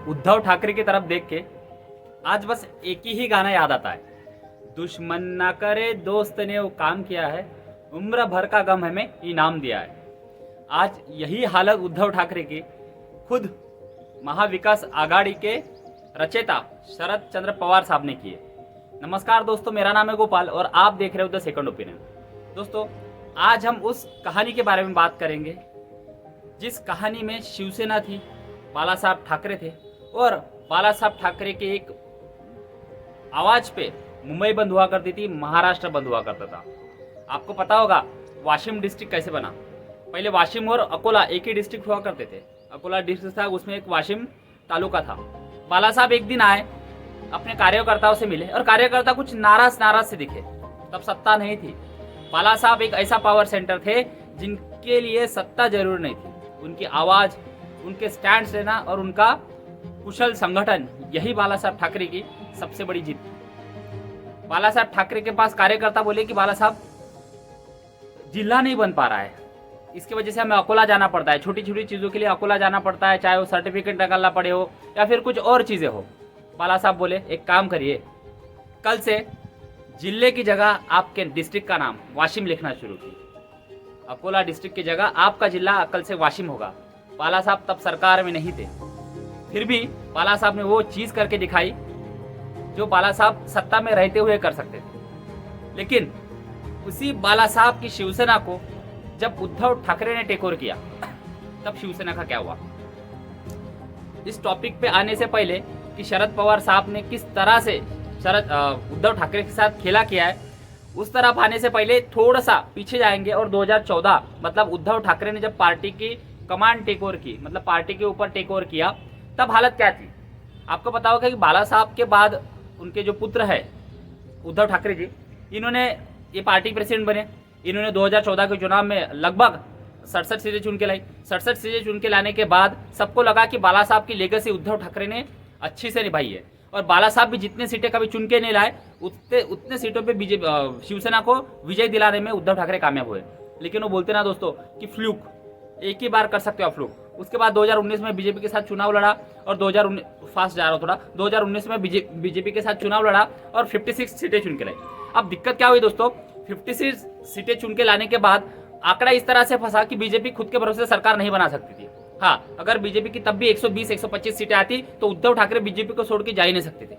उद्धव ठाकरे की तरफ देख के आज बस एक ही गाना याद आता है, दुश्मन ना करे दोस्त ने वो काम किया है, उम्र भर का गम हमें इनाम दिया है। आज यही हालत उद्धव ठाकरे की खुद महाविकास आघाड़ी के रचयिता शरद चंद्र पवार साहब ने की है। नमस्कार दोस्तों, मेरा नाम है गोपाल और आप देख रहे हो द सेकंड ओपिनियन। दोस्तों, आज हम उस कहानी के बारे में बात करेंगे जिस कहानी में शिवसेना थी, बाला साहब ठाकरे थे और बाला साहब ठाकरे के एक आवाज पे मुंबई बंद हुआ करती थी, महाराष्ट्र बंद हुआ करता था। आपको पता होगा वाशिम डिस्ट्रिक्ट कैसे बना। पहले वाशिम और अकोला एक ही डिस्ट्रिक्ट हुआ करते थे। अकोला डिस्ट्रिक्ट था, उसमें एक वाशिम तालुका था। बाला साहब एक दिन आए, अपने कार्यकर्ताओं से मिले और कार्यकर्ता कुछ नाराज से दिखे। तब सत्ता नहीं थी। बाला साहब एक ऐसा पावर सेंटर थे जिनके लिए सत्ता जरूर नहीं थी। उनकी आवाज, उनके स्टैंड लेना और उनका कुशल संगठन, यही बाला साहब ठाकरे की सबसे बड़ी जीत थी। बाला साहब ठाकरे के पास कार्यकर्ता बोले कि बाला साहब जिला नहीं बन पा रहा है, इसकी वजह से हमें अकोला जाना पड़ता है, छोटी छोटी चीज़ों के लिए अकोला जाना पड़ता है, चाहे वो सर्टिफिकेट निकालना पड़े हो या फिर कुछ और चीज़ें हो। बाला साहब बोले एक काम करिए, कल से जिले की जगह आपके डिस्ट्रिक्ट का नाम वाशिम लिखना शुरू कीजिए। अकोला डिस्ट्रिक्ट की जगह आपका जिला कल से वाशिम होगा। बाला साहब तब सरकार में नहीं थे, फिर भी बाला साहब ने वो चीज़ करके दिखाई जो बाला साहब सत्ता में रहते हुए कर सकते थे। लेकिन उसी बाला साहब की शिवसेना को जब उद्धव ठाकरे ने टेक ओवर किया, तब शिवसेना का क्या हुआ। इस टॉपिक पे आने से पहले कि शरद पवार साहब ने किस तरह से उद्धव ठाकरे के साथ खेला किया है, उस तरफ आने से पहले थोड़ा सा पीछे जाएंगे और 2014 मतलब उद्धव ठाकरे ने जब पार्टी की कमांड टेक ओवर की, मतलब पार्टी के ऊपर टेक ओवर किया, तब हालत क्या थी। आपको पता होगा कि बाला साहब के बाद उनके जो पुत्र है उद्धव ठाकरे जी, इन्होंने ये पार्टी प्रेसिडेंट बने। इन्होंने 2014 के चुनाव में लगभग 67 सीटें चुन के लाई। 67 सीटें चुन के लाने के बाद सबको लगा कि बाला साहब की लेगेसी उद्धव ठाकरे ने अच्छी से निभाई है और बाला साहब भी जितने सीटें कभी चुन के नहीं लाए उतने सीटों पे बीजेपी शिवसेना को विजय दिलाने में उद्धव ठाकरे कामयाब हुए। लेकिन वो बोलते ना दोस्तों कि फ्लूक, एक ही बार कर सकते हो आप फ्लूक। उसके बाद 2019 में बीजेपी के साथ चुनाव लड़ा और 2019 में बीजेपी के साथ चुनाव लड़ा और 56 सीटें चुन के लाई। अब दिक्कत क्या हुई दोस्तों, 56 सीटें चुन के लाने के बाद आंकड़ा इस तरह से फंसा कि बीजेपी खुद के भरोसे सरकार नहीं बना सकती थी। हाँ, अगर बीजेपी की तब भी 120-125 सीटें आती तो उद्धव ठाकरे बीजेपी को छोड़ के जा ही नहीं सकते थे।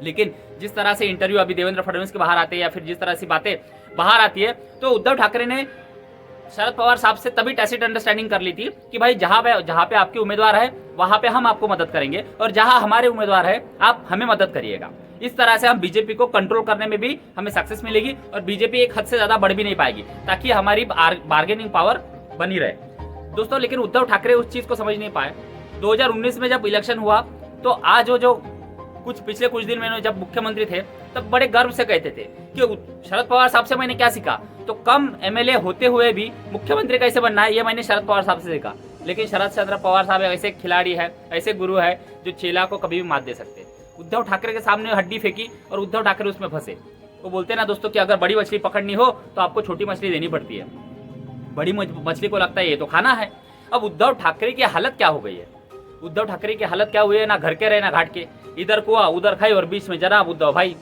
लेकिन जिस तरह से इंटरव्यू अभी देवेंद्र फडणवीस के बाहर आते हैं या फिर जिस तरह से बातें बाहर आती है, तो उद्धव ठाकरे ने शरद पवार साहब से तभी टैसिट अंडरस्टैंडिंग कर ली थी कि भाई जहां पे आपके उम्मीदवार है वहां पे हम आपको मदद करेंगे और जहां हमारे उम्मीदवार है आप हमें मदद करिएगा। इस तरह से हम बीजेपी को कंट्रोल करने में भी हमें सक्सेस मिलेगी और बीजेपी एक हद से ज्यादा बढ़ भी नहीं पाएगी, ताकि हमारी बार्गेनिंग पावर बनी रहे दोस्तों। लेकिन उद्धव ठाकरे उस चीज को समझ नहीं पाए। 2019 में जब इलेक्शन हुआ तो आज वो जो पिछले कुछ दिन में जब मुख्यमंत्री थे तब बड़े गर्व से कहते थे कि शरद पवार साहब से मैंने क्या सीखा, तो कम एमएलए होते हुए भी मुख्यमंत्री कैसे बनना है ये मैंने शरद पवार साहब से सीखा। लेकिन शरद चंद्र पवार साहब ऐसे खिलाड़ी है, ऐसे गुरु है जो चेला को कभी भी मात दे सकते। उद्धव ठाकरे के सामने हड्डी फेंकी और उद्धव ठाकरे उसमें फंसे। वो बोलते ना दोस्तों कि अगर बड़ी मछली पकड़नी हो तो आपको छोटी मछली देनी पड़ती है। बड़ी मछली को लगता है ये तो खाना है। अब उद्धव ठाकरे की हालत क्या हो गई है, उद्धव ठाकरे की हालत क्या हुई है, ना घर के रहे ना घाट के, इधर कुआ उधर खाई और बीच में जनाब उद्धव भाई,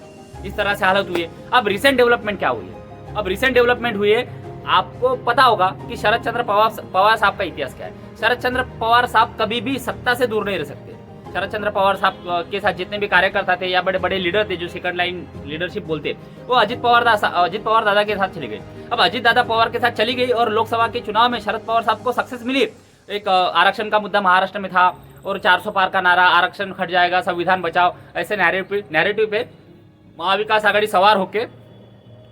इस तरह से हालत हुई है। अब रिसेंट डेवलपमेंट क्या हुई है, अब रिसेंट डेवलपमेंट हुई है, आपको पता होगा कि शरद चंद्र पवार साहब का इतिहास क्या है। शरद चंद्र पवार साहब कभी भी सत्ता से दूर नहीं रह सकते। शरद चंद्र पवार साहब के साथ जितने भी कार्यकर्ता थे या बड़े बड़े लीडर थे जो सेकंड लाइन लीडरशिप बोलते, वो अजित पवार दादा के साथ चली गई। अब अजित दादा पवार के साथ चली गई और लोकसभा के चुनाव में शरद पवार साहब को सक्सेस मिली। एक आरक्षण का मुद्दा महाराष्ट्र में था और 400 पार का नारा, आरक्षण हट जाएगा, संविधान बचाओ, ऐसे नैरेटिव पे महाविकास आघाड़ी सवार होकर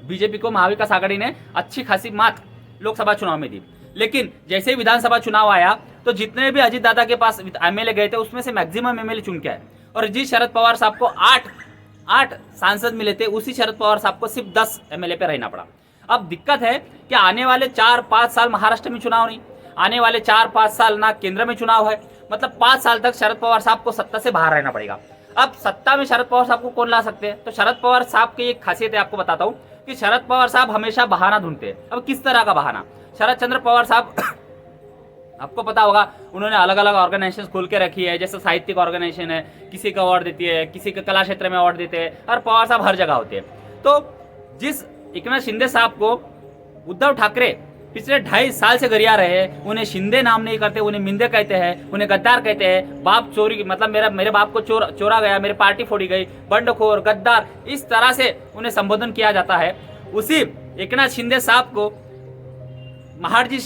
बीजेपी को महाविकास आघाड़ी ने अच्छी खासी मात लोकसभा चुनाव में दी। लेकिन जैसे ही विधानसभा चुनाव आया तो जितने भी अजित दादा के पास एमएलए गए थे उसमें से मैक्सिमम एमएलए चुन के आए और जिस शरद पवार साहब को 8 सांसद मिले थे उसी शरद पवार साहब को सिर्फ 10 एमएलए पे रहना पड़ा। अब दिक्कत है कि आने वाले 4-5 साल महाराष्ट्र में चुनाव नहीं, आने वाले 4-5 साल ना केंद्र में चुनाव है, मतलब 5 साल तक शरद पवार साहब को सत्ता से बाहर रहना पड़ेगा। अब सत्ता में शरद पवार साहब को कौन ला सकते हैं, तो शरद पवार साहब की एक खासियत है, आपको बताता हूँ कि शरद पवार साहब हमेशा बहाना ढूंढते हैं। अब किस तरह का बहाना, शरद चंद्र पवार साहब आपको पता होगा उन्होंने अलग अलग ऑर्गेनाइजेशन खोल के रखी है, जैसे साहित्यिक ऑर्गेनाइजेशन है, किसी का अवार्ड देती है, किसी का कला क्षेत्र में अवार्ड देते हैं, और पवार साहब हर जगह होते हैं। तो जिस एकनाथ शिंदे साहब को उद्धव ठाकरे पिछले 2.5 साल से गरिया रहे हैं, उन्हें शिंदे नाम नहीं करते, उन्हें मिंदे कहते हैं, उन्हें गद्दार कहते हैं, बाप चोरी मतलब मेरे बाप को चोरा गया, मेरी पार्टी फोड़ी गई, बंडखोर, गद्दार, इस तरह से उन्हें संबोधन किया जाता है। उसी एकनाथ शिंदे साहब को महाडजी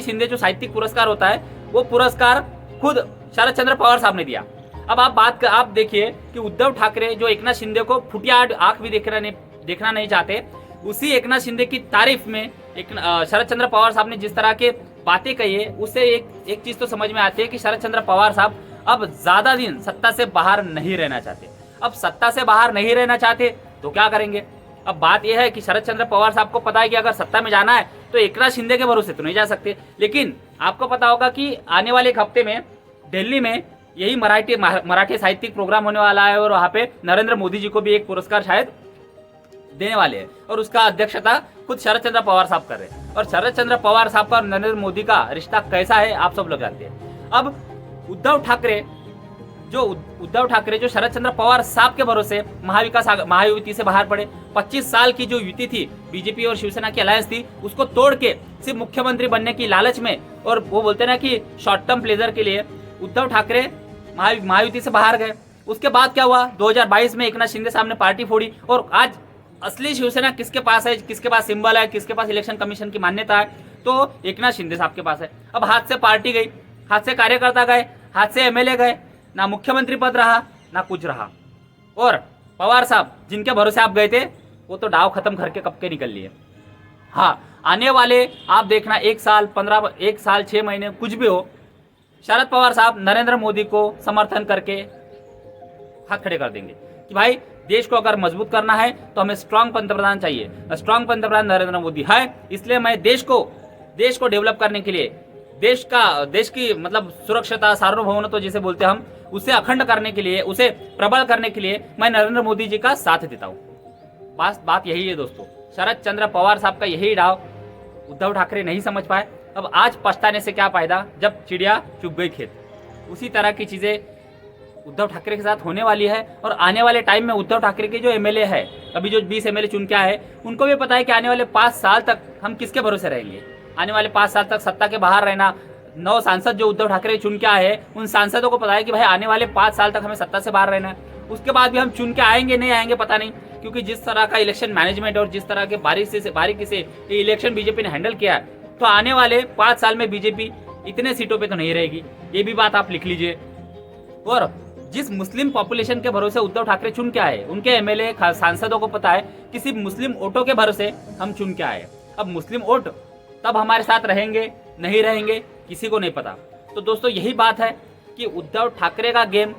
शिंदे जो साहित्यिक पुरस्कार होता है, वो पुरस्कार खुद शरद चंद्र पवार साहब ने दिया। अब आप देखिए कि उद्धव ठाकरे जो एकनाथ शिंदे को फुटिया आंख भी देखना नहीं चाहते, उसी एकनाथ शिंदे की तारीफ में शरद चंद्र पवार साहब ने जिस तरह के बातें कही है, उससे एक चीज तो समझ में आती है कि शरद चंद्र पवार साहब अब ज्यादा दिन सत्ता से बाहर नहीं रहना चाहते। अब सत्ता से बाहर नहीं रहना चाहते तो क्या करेंगे? अब बात यह है कि शरद चंद्र पवार साहब को पता है कि अगर सत्ता में जाना है तो एकनाथ शिंदे के भरोसे तो नहीं जा सकते। लेकिन आपको पता होगा कि आने वाले एक हफ्ते में दिल्ली में यही मराठी साहित्यिक प्रोग्राम होने वाला है, और वहाँ पे नरेंद्र मोदी जी को भी एक पुरस्कार शायद देने वाले हैं, और उसका अध्यक्षता खुद शरद चंद्र पवार साहब कर रहे हैं। और शरद चंद्र पवार साहब का और नरेंद्र मोदी का रिश्ता कैसा है आप सब लोग जानते हैं। अब उद्धव ठाकरे जो शरद चंद्र पवार साहब के भरोसे महायुति से बाहर पड़े, 25 साल की जो युति थी बीजेपी और शिवसेना की अलायंस थी, उसको तोड़ के सिर्फ मुख्यमंत्री बनने की लालच में, और वो बोलते ना कि शॉर्ट टर्म प्लेजर के लिए उद्धव ठाकरे महायुति से बाहर गए। उसके बाद क्या हुआ? 2022 में एकनाथ शिंदे साहब ने पार्टी फोड़ी, और आज असली शिवसेना किसके पास है, किसके पास सिंबल है, किसके पास इलेक्शन कमीशन की मान्यता है? तो एकनाथ शिंदे साहब के पास है। अब हाथ से पार्टी गई, हाथ से कार्यकर्ता गए, हाथ से एमएलए गए, ना मुख्यमंत्री पद रहा ना कुछ रहा। और पवार साहब जिनके भरोसे आप गए थे, वो तो डाव खत्म करके कब के निकल लिए। हाँ, आने वाले आप देखना 1 साल 6 महीने कुछ भी हो, शरद पवार साहब नरेंद्र मोदी को समर्थन करके हाथ खड़े कर देंगे कि भाई देश को अगर मजबूत करना है तो हमें स्ट्रांग पंतप्रधान चाहिए। स्ट्रांग पंतप्रधान नरेंद्र मोदी है, इसलिए मैं देश को डेवलप करने के लिए, देश की मतलब सुरक्षता, सार्वभौमत्व जिसे बोलते हैं हम, उसे अखंड करने के लिए, उसे प्रबल करने के लिए मैं नरेंद्र मोदी जी का साथ देता हूँ। बात यही है दोस्तों, शरद चंद्र पवार साहब का यही डाव उद्धव ठाकरे नहीं समझ पाए। अब आज पछताने से क्या फायदा जब चिड़िया चुग गई खेत। उसी तरह की चीजें उद्धव ठाकरे के साथ होने वाली है। और आने वाले टाइम में उद्धव ठाकरे के जो एमएलए है, अभी जो 20 एमएलए चुन के आए, उनको भी पता है कि आने वाले 5 साल तक हम किसके भरोसे रहेंगे। आने वाले 5 साल तक सत्ता के बाहर रहना। 9 सांसद जो उद्धव ठाकरे चुन के आए हैं, उन सांसदों को पता है कि भाई आने वाले 5 साल तक हमें सत्ता से बाहर रहना है। उसके बाद भी हम चुन के आएंगे नहीं आएंगे पता नहीं, क्योंकि जिस तरह का इलेक्शन मैनेजमेंट और जिस तरह के बारीकी से ये इलेक्शन बीजेपी ने हैंडल किया है, तो आने वाले 5 साल में बीजेपी इतने सीटों पे तो नहीं रहेगी। ये भी बात आप लिख लीजिए। और जिस मुस्लिम पॉपुलेशन के भरोसे उद्धव ठाकरे चुन के आए, उनके एमएलए सांसदों को पता है कि सिर्फ मुस्लिम वोटों के भरोसे हम चुन के आए। अब मुस्लिम वोट तब हमारे साथ रहेंगे नहीं रहेंगे किसी को नहीं पता। तो दोस्तों यही बात है कि उद्धव ठाकरे का गेम,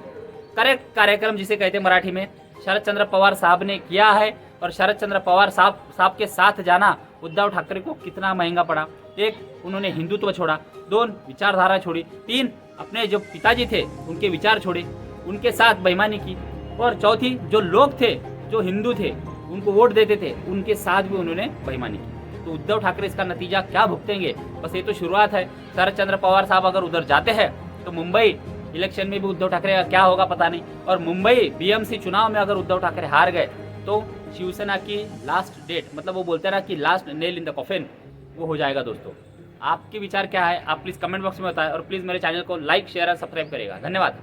करेक्ट कार्यक्रम जिसे कहते हैं मराठी में, शरद चंद्र पवार साहब ने किया है। और शरद चंद्र पवार साहब के साथ जाना उद्धव ठाकरे को कितना महंगा पड़ा। 1, उन्होंने हिंदुत्व छोड़ा, 2, विचारधारा छोड़ी, 3, अपने जो पिताजी थे उनके विचार छोड़े, उनके साथ बेईमानी की, और चौथी जो लोग थे, जो हिंदू थे, उनको वोट देते थे, उनके साथ भी उन्होंने बेईमानी की। तो उद्धव ठाकरे इसका नतीजा क्या भुगतेंगे, बस ये तो शुरुआत है। शरद चंद्र पवार साहब अगर उधर जाते हैं तो मुंबई इलेक्शन में भी उद्धव ठाकरे का क्या होगा पता नहीं। और मुंबई बीएमसी चुनाव में अगर उद्धव ठाकरे हार गए तो शिवसेना की लास्ट डेट, मतलब वो बोलते हैं ना कि last nail in the coffin, वो हो जाएगा। दोस्तों आपके विचार क्या है आप प्लीज़ कमेंट बॉक्स में बताएं, और प्लीज़ मेरे चैनल को लाइक शेयर और सब्सक्राइब करेगा। धन्यवाद।